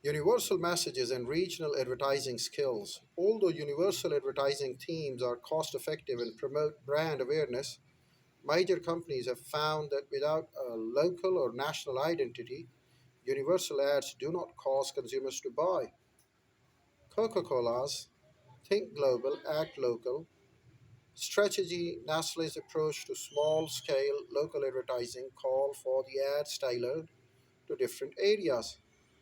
Universal messages and regional advertising skills. Although universal advertising teams are cost effective and promote brand awareness, major companies have found that without a local or national identity, universal ads do not cause consumers to buy. Coca Cola's Think Global, Act Local strategy, Nestle's approach to small scale local advertising call for the ads tailored to different areas.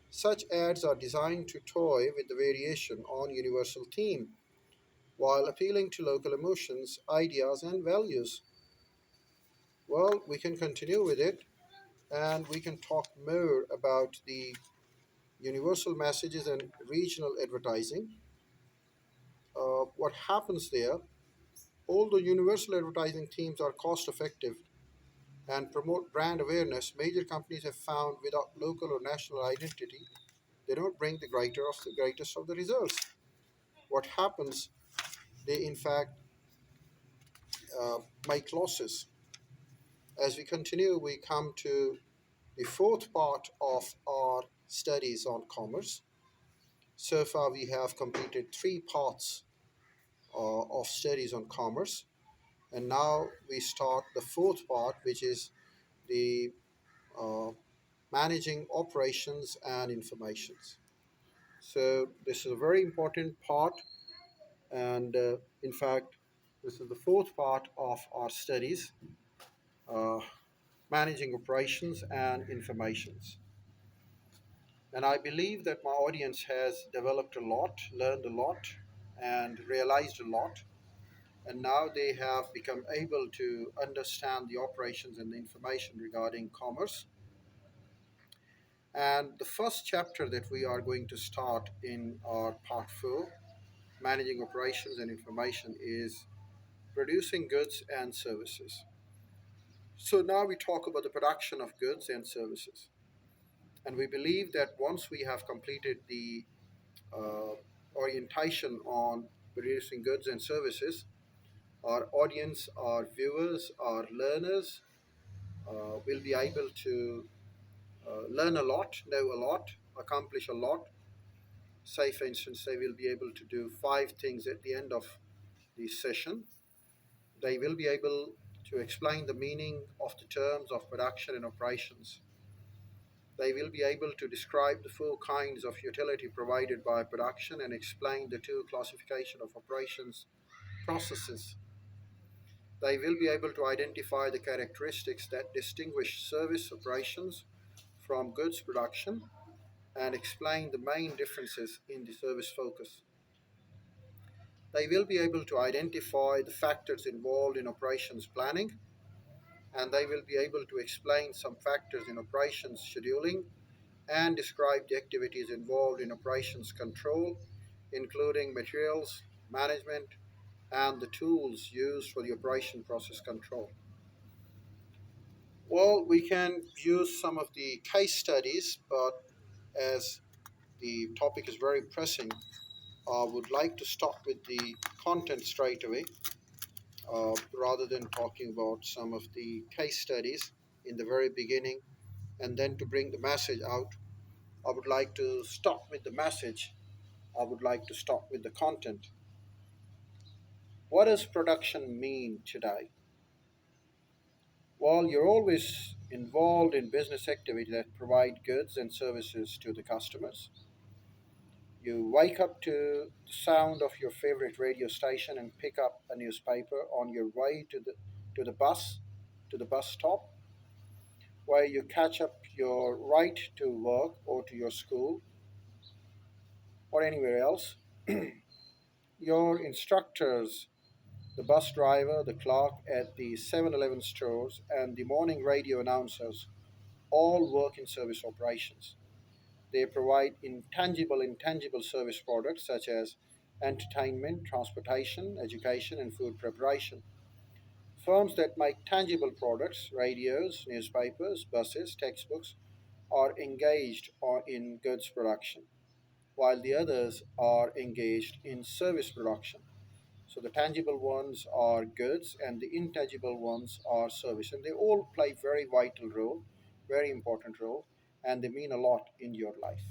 Such ads are designed to toy with the variation on universal theme while appealing to local emotions, ideas, and values. Well, we can continue with it and we can talk more about the universal messages and regional advertising. What happens there, although universal advertising themes are cost effective and promote brand awareness, major companies have found without local or national identity, they don't bring the greatest of the results. What happens, they in fact make losses. As we continue, we come to the fourth part of our studies on commerce. So far, we have completed three parts of studies on commerce, and now we start the fourth part, which is the uh, managing operations and informations. So, this is a very important part, and in fact, this is the fourth part of our studies uh, managing operations and informations. And I believe that my audience has developed a lot, learned a lot, and realized a lot. And now they have become able to understand the operations and the information regarding commerce. And the first chapter that we are going to start in our part four, managing operations and information, is producing goods and services. So now we talk about the production of goods and services. And we believe that once we have completed the uh, orientation on producing goods and services, our audience, our viewers, our learners will be able to learn a lot, know a lot, accomplish a lot. Say, for instance, they will be able to do five things at the end of the session. They will be able to explain the meaning of the terms of production and operations. They will be able to describe the four kinds of utility provided by production and explain the two classification of operations processes. They will be able to identify the characteristics that distinguish service operations from goods production and explain the main differences in the service focus. They will be able to identify the factors involved in operations planning, and they will be able to explain some factors in operations scheduling and describe the activities involved in operations control, including materials management and the tools used for the operation process control. Well, we can use some of the case studies, but as the topic is very pressing, I would like to start with the content straight away rather than talking about some of the case studies in the very beginning and then to bring the message out. I would like to start with the message. I would like to start with the content. What does production mean today? Well, you're always involved in business activity that provide goods and services to the customers. You wake up to the sound of your favorite radio station and pick up a newspaper on your way to the bus to the bus stop where you catch up your ride to work or to your school or anywhere else. Your instructors, the bus driver, the clerk at the 7-Eleven stores, and the morning radio announcers all work in service operations. They provide intangible service products such as entertainment, transportation, education, and food preparation. Firms that make tangible products, radios, newspapers, buses, textbooks, are engaged in goods production, while the others are engaged in service production. So the tangible ones are goods and the intangible ones are service. And they all play very vital role, very important role, and they mean a lot in your life.